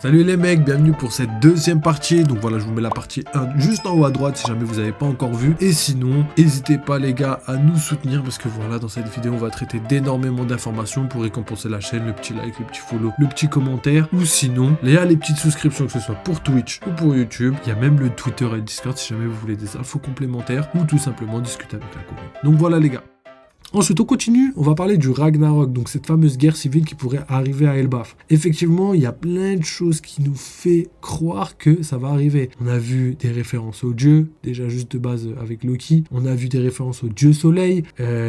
Salut les mecs, bienvenue pour cette deuxième partie. Donc voilà, je vous mets la partie 1 juste en haut à droite si jamais vous n'avez pas encore vu. Et sinon, n'hésitez pas les gars à nous soutenir parce que voilà, dans cette vidéo, on va traiter d'énormément d'informations pour récompenser la chaîne, le petit like, le petit follow, le petit commentaire. Ou sinon, il y a les petites souscriptions, que ce soit pour Twitch ou pour YouTube. Il y a même le Twitter et le Discord si jamais vous voulez des infos complémentaires ou tout simplement discuter avec la communauté. Donc voilà les gars. Ensuite, on continue, on va parler du Ragnarok, donc cette fameuse guerre civile qui pourrait arriver à Elbaf. Effectivement, il y a plein de choses qui nous fait croire que ça va arriver. On a vu des références aux dieux, déjà juste de base avec Loki. On a vu des références au dieu soleil,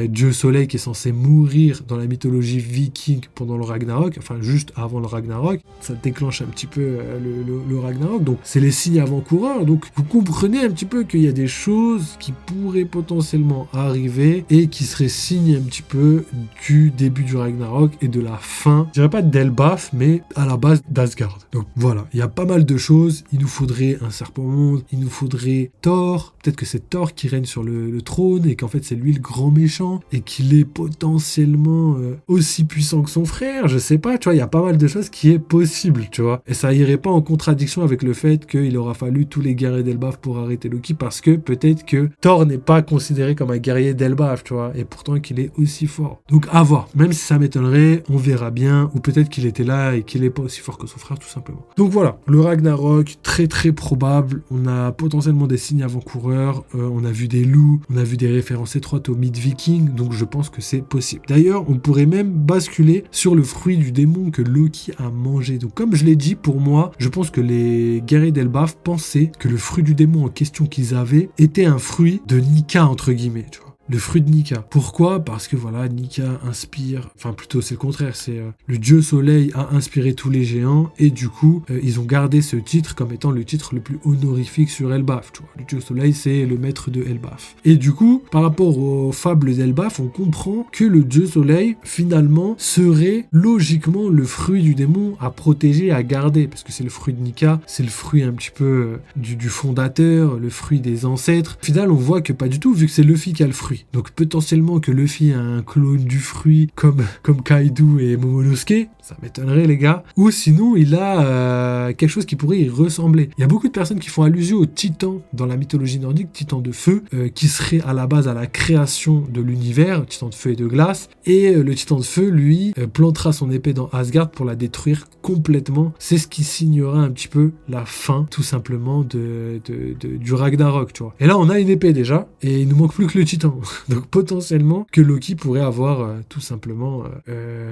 dieu soleil qui est censé mourir dans la mythologie viking pendant le Ragnarok, enfin juste avant le Ragnarok. Ça déclenche un petit peu le Ragnarok, donc c'est les signes avant-coureurs. Donc vous comprenez un petit peu qu'il y a des choses qui pourraient potentiellement arriver et qui seraient signe un petit peu du début du Ragnarok et de la fin, je dirais pas d'Elbaf, mais à la base d'Asgard. Donc voilà, il y a pas mal de choses. Il nous faudrait un serpent monde, il nous faudrait Thor. Peut-être que c'est Thor qui règne sur le trône et qu'en fait c'est lui le grand méchant et qu'il est potentiellement aussi puissant que son frère. Je sais pas, tu vois, il y a pas mal de choses qui est possible, tu vois. Et ça irait pas en contradiction avec le fait qu'il aura fallu tous les guerriers d'Elbaf pour arrêter Loki parce que peut-être que Thor n'est pas considéré comme un guerrier d'Elbaf, tu vois, et pourtant qu'il est aussi fort. Donc à voir, même si ça m'étonnerait, on verra bien, ou peut-être qu'il était là et qu'il est pas aussi fort que son frère tout simplement. Donc voilà, le Ragnarok, très très probable, on a potentiellement des signes avant-coureurs, on a vu des loups, on a vu des références étroites au mythe viking, donc je pense que c'est possible. D'ailleurs, on pourrait même basculer sur le fruit du démon que Loki a mangé. Donc comme je l'ai dit, pour moi, je pense que les guerriers d'Elbaf pensaient que le fruit du démon en question qu'ils avaient était un fruit de Nika entre guillemets, tu vois. Le fruit de Nika. Pourquoi ? Parce que voilà, Nika inspire, enfin plutôt c'est le contraire, c'est le dieu soleil a inspiré tous les géants et du coup ils ont gardé ce titre comme étant le titre le plus honorifique sur Elbaf, tu vois. Le dieu soleil c'est le maître de Elbaf. Et du coup, par rapport aux fables d'Elbaf, on comprend que le dieu soleil finalement serait logiquement le fruit du démon à protéger, à garder, parce que c'est le fruit de Nika, c'est le fruit un petit peu du fondateur, le fruit des ancêtres. Au final, on voit que pas du tout, vu que c'est Luffy qui a le fruit. Donc potentiellement que Luffy a un clone du fruit comme Kaido et Momonosuke, ça m'étonnerait les gars. Ou sinon il a quelque chose qui pourrait y ressembler. Il y a beaucoup de personnes qui font allusion au titan dans la mythologie nordique, titan de feu, qui serait à la base à la création de l'univers, titan de feu et de glace. Et le titan de feu, lui, plantera son épée dans Asgard pour la détruire complètement. C'est ce qui signera un petit peu la fin, tout simplement, du Ragnarok, tu vois. Et là on a une épée déjà, et il nous manque plus que le titan. Donc potentiellement que Loki pourrait avoir tout simplement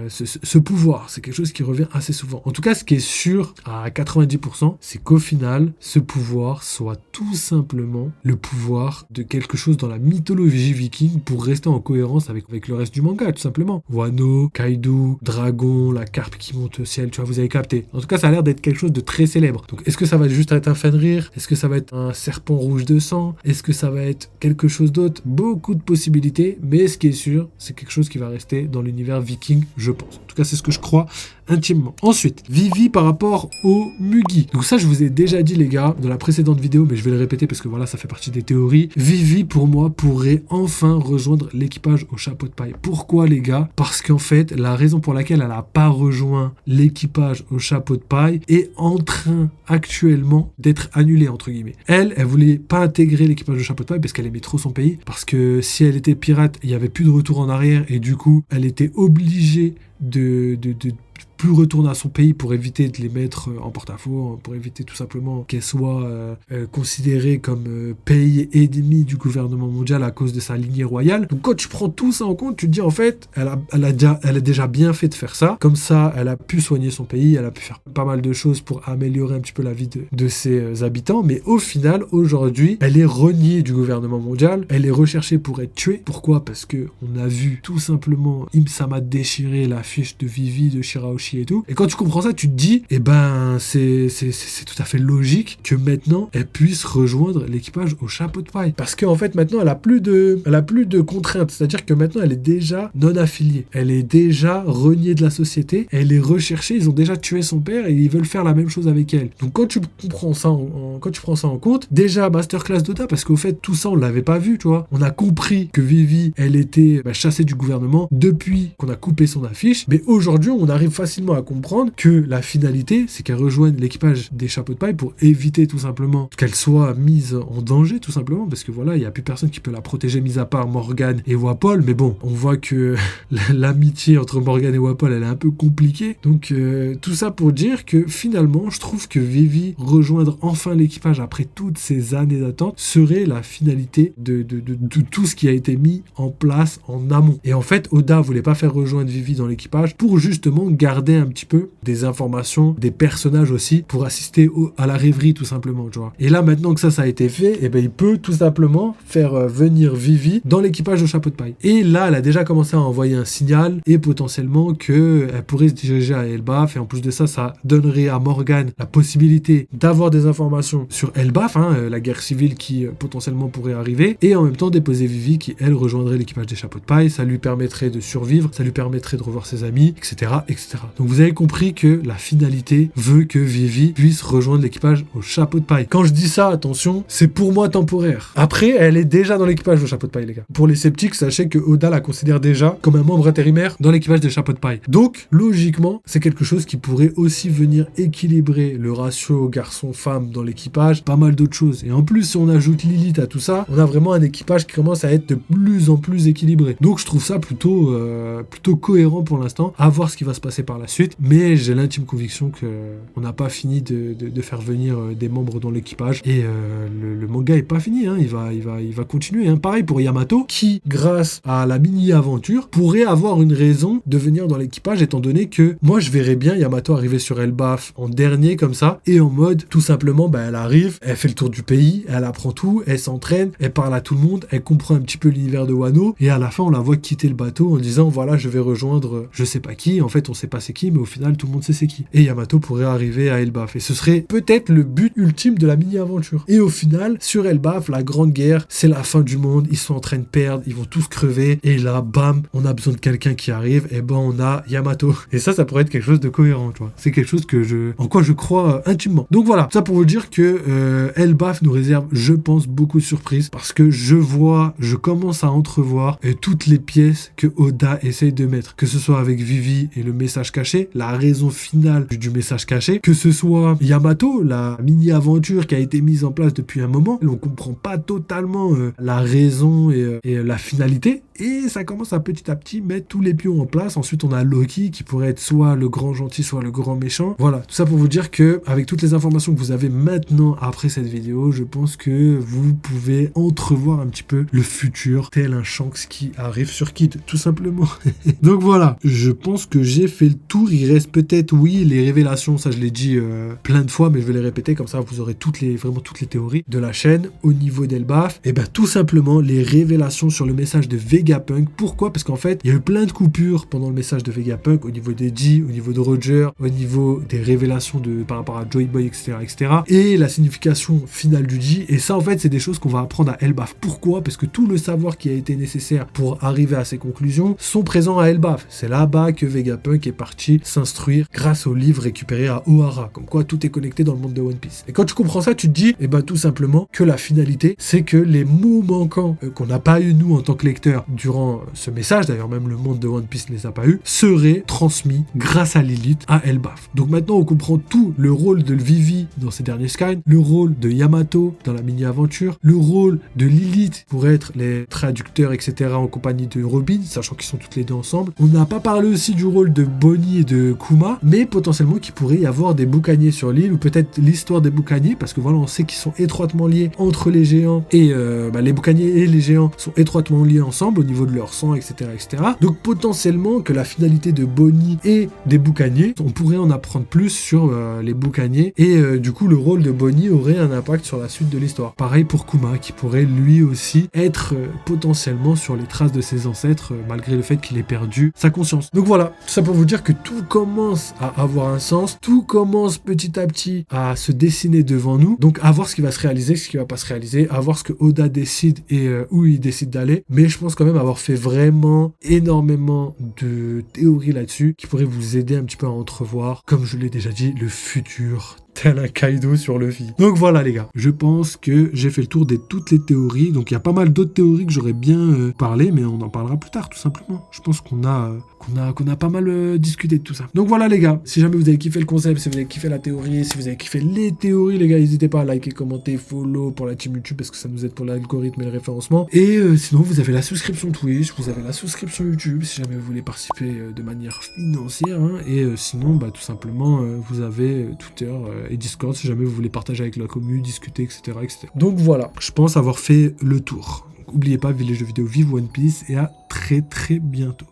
ce pouvoir. C'est quelque chose qui revient assez souvent. En tout cas, ce qui est sûr à 90%, c'est qu'au final, ce pouvoir soit tout simplement le pouvoir de quelque chose dans la mythologie viking pour rester en cohérence avec le reste du manga, tout simplement. Wano, Kaido, Dragon, la carpe qui monte au ciel, tu vois, vous avez capté. En tout cas, ça a l'air d'être quelque chose de très célèbre. Donc, est-ce que ça va juste être un Fenrir ? Est-ce que ça va être un serpent rouge de sang ? Est-ce que ça va être quelque chose d'autre ? Beaucoup de possibilités, mais ce qui est sûr, c'est quelque chose qui va rester dans l'univers viking, je pense. En tout cas, c'est ce que je crois intimement. Ensuite, Vivi par rapport au Mugi. Donc ça, je vous ai déjà dit les gars, dans la précédente vidéo, mais je vais le répéter parce que voilà, ça fait partie des théories. Vivi, pour moi, pourrait enfin rejoindre l'équipage au chapeau de paille. Pourquoi les gars ? Parce qu'en fait, la raison pour laquelle elle n'a pas rejoint l'équipage au chapeau de paille est en train actuellement d'être annulée, entre guillemets. Elle voulait pas intégrer l'équipage au chapeau de paille parce qu'elle aimait trop son pays, parce que si elle était pirate, il n'y avait plus de retour en arrière et du coup, elle était obligée de plus retourner à son pays pour éviter de les mettre en porte-à-faux, pour éviter tout simplement qu'elle soit considérée comme pays ennemi du gouvernement mondial à cause de sa lignée royale. Donc quand tu prends tout ça en compte, tu te dis en fait, elle a déjà bien fait de faire ça. Comme ça, elle a pu soigner son pays, elle a pu faire pas mal de choses pour améliorer un petit peu la vie de ses habitants. Mais au final, aujourd'hui, elle est reniée du gouvernement mondial. Elle est recherchée pour être tuée. Pourquoi ? Parce que on a vu tout simplement Im-sama déchirer l'affiche de Vivi, de Shirahoshi et tout. Et quand tu comprends ça, tu te dis, eh ben, c'est tout à fait logique que maintenant, elle puisse rejoindre l'équipage au chapeau de paille. Parce qu'en fait, maintenant, elle a plus de contraintes. C'est-à-dire que maintenant, elle est déjà non affiliée. Elle est déjà reniée de la société. Elle est recherchée. Ils ont déjà tué son père et ils veulent faire la même chose avec elle. Donc, quand tu prends ça en compte, déjà, masterclass d'Oda, parce qu'au fait, tout ça, on l'avait pas vu, tu vois. On a compris que Vivi, elle était chassée du gouvernement depuis qu'on a coupé son affiche. Mais aujourd'hui, on arrive facilement rapidement à comprendre que la finalité, c'est qu'elle rejoigne l'équipage des chapeaux de paille pour éviter tout simplement qu'elle soit mise en danger, tout simplement, parce que voilà, il n'y a plus personne qui peut la protéger, mis à part Morgane et Wapol, mais bon, on voit que l'amitié entre Morgane et Wapol, elle est un peu compliquée, donc tout ça pour dire que finalement, je trouve que Vivi rejoindre enfin l'équipage après toutes ces années d'attente serait la finalité de tout ce qui a été mis en place en amont. Et en fait, Oda voulait pas faire rejoindre Vivi dans l'équipage pour justement garder un petit peu des informations, des personnages aussi, pour assister à la rêverie tout simplement, tu vois. Et là, maintenant que ça a été fait, eh ben, il peut tout simplement faire venir Vivi dans l'équipage de Chapeau de Paille. Et là, elle a déjà commencé à envoyer un signal et potentiellement qu'elle pourrait se diriger à Elbaf. Et en plus de ça, ça donnerait à Morgane la possibilité d'avoir des informations sur Elbaf, la guerre civile qui potentiellement pourrait arriver, et en même temps déposer Vivi qui, elle, rejoindrait l'équipage des Chapeaux de Paille. Ça lui permettrait de survivre, ça lui permettrait de revoir ses amis, etc., etc. Donc vous avez compris que la finalité veut que Vivi puisse rejoindre l'équipage au Chapeau de Paille. Quand je dis ça, attention, c'est pour moi temporaire. Après, elle est déjà dans l'équipage au Chapeau de Paille, les gars. Pour les sceptiques, sachez que Oda la considère déjà comme un membre intérimaire dans l'équipage des Chapeaux de Paille. Donc, logiquement, c'est quelque chose qui pourrait aussi venir équilibrer le ratio garçon-femme dans l'équipage, pas mal d'autres choses. Et en plus, si on ajoute Lilith à tout ça, on a vraiment un équipage qui commence à être de plus en plus équilibré. Donc, je trouve ça plutôt cohérent pour l'instant, à voir ce qui va se passer par la suite. Mais j'ai l'intime conviction qu'on n'a pas fini de faire venir des membres dans l'équipage. Et le manga est pas fini, il va continuer. Pareil pour Yamato, qui, grâce à la mini-aventure, pourrait avoir une raison de venir dans l'équipage, étant donné que moi, je verrais bien Yamato arriver sur Elbaf en dernier, comme ça, et en mode, tout simplement, elle arrive, elle fait le tour du pays, elle apprend tout, elle s'entraîne, elle parle à tout le monde, elle comprend un petit peu l'univers de Wano, et à la fin, on la voit quitter le bateau en disant, voilà, je vais rejoindre je sais pas qui, en fait, on sait pas c'est qui, mais au final, tout le monde sait c'est qui. Et Yamato pourrait arriver à Elbaf, et ce serait peut-être le but ultime de la mini-aventure. Et au final, sur Elbaf, la grande guerre, c'est la fin du monde, ils sont en train de perdre, ils vont tous crever, et là, bam, on a besoin de quelqu'un qui arrive, et ben on a Yamato. Et ça pourrait être quelque chose de cohérent, tu vois. C'est quelque chose en quoi je crois intimement. Donc voilà, ça pour vous dire que Elbaf nous réserve, je pense, beaucoup de surprises, parce que je commence à entrevoir toutes les pièces que Oda essaye de mettre, que ce soit avec Vivi et le message caché, la raison finale du message caché, que ce soit Yamato, la mini-aventure qui a été mise en place depuis un moment, on comprend pas totalement la raison et la finalité, et ça commence à petit mettre tous les pions en place. Ensuite, on a Loki qui pourrait être soit le grand gentil, soit le grand méchant. Voilà, tout ça pour vous dire que avec toutes les informations que vous avez maintenant après cette vidéo, je pense que vous pouvez entrevoir un petit peu le futur, tel un Shanks qui arrive sur Kid, tout simplement. Donc voilà, je pense que j'ai fait le tour. Il reste peut-être, oui, les révélations, ça je l'ai dit plein de fois, mais je vais les répéter, comme ça vous aurez vraiment toutes les théories de la chaîne au niveau d'Elbaf. Et bien tout simplement, les révélations sur le message de Vegapunk. Pourquoi? Parce qu'en fait, il y a eu plein de coupures pendant le message de Vegapunk, au niveau d'Eddie, au niveau de Roger, au niveau des révélations par rapport à Joy Boy, etc., etc. Et la signification finale du G. Et ça, en fait, c'est des choses qu'on va apprendre à Elbaf. Pourquoi? Parce que tout le savoir qui a été nécessaire pour arriver à ces conclusions sont présents à Elbaf. C'est là-bas que Vegapunk est parti s'instruire grâce au livre récupéré à Ohara. Comme quoi, tout est connecté dans le monde de One Piece. Et quand tu comprends ça, tu te dis, tout simplement, que la finalité, c'est que les mots manquants qu'on n'a pas eu, nous, en tant que lecteurs, durant ce message, d'ailleurs même le monde de One Piece ne les a pas eu, seraient transmis grâce à Lilith à Elbaf. Donc maintenant on comprend tout, le rôle de Vivi dans ces derniers Skynes, le rôle de Yamato dans la mini-aventure, le rôle de Lilith pour être les traducteurs, etc. en compagnie de Robin, sachant qu'ils sont toutes les deux ensemble. On n'a pas parlé aussi du rôle de Bonnie et de Kuma, mais potentiellement qu'il pourrait y avoir des boucaniers sur l'île, ou peut-être l'histoire des boucaniers, parce que voilà, on sait qu'ils sont étroitement liés entre les géants, et les boucaniers et les géants sont étroitement liés ensemble au niveau de leur sang, etc., etc. Donc potentiellement que la finalité de Bonnie et des boucaniers, on pourrait en apprendre plus sur les boucaniers, et du coup le rôle de Bonnie aurait un impact sur la suite de l'histoire. Pareil pour Kuma, qui pourrait lui aussi être potentiellement sur les traces de ses ancêtres, malgré le fait qu'il ait perdu sa conscience. Donc voilà, tout ça pour vous dire que tout commence à avoir un sens, tout commence petit à petit à se dessiner devant nous, donc à voir ce qui va se réaliser, ce qui va pas se réaliser, à voir ce que Oda décide et où il décide d'aller, mais je pense quand même avoir fait vraiment énormément de théories là-dessus qui pourraient vous aider un petit peu à entrevoir, comme je l'ai déjà dit, le futur tel un Kaido sur Luffy. Donc voilà les gars, je pense que j'ai fait le tour de toutes les théories. Donc il y a pas mal d'autres théories que j'aurais bien parlé, mais on en parlera plus tard tout simplement. Je pense qu'on a pas mal discuté de tout ça. Donc voilà les gars, si jamais vous avez kiffé le concept, si vous avez kiffé la théorie, si vous avez kiffé les théories les gars, n'hésitez pas à liker, commenter, follow pour la team YouTube parce que ça nous aide pour l'algorithme et le référencement. Et sinon vous avez la souscription Twitch, vous avez la souscription YouTube si jamais vous voulez participer de manière financière. Hein. Et sinon bah tout simplement vous avez Twitter et Discord si jamais vous voulez partager avec la commu, discuter, etc., etc. Donc voilà, je pense avoir fait le tour. N'oubliez pas, vive les jeux vidéo, vive One Piece et à très très bientôt.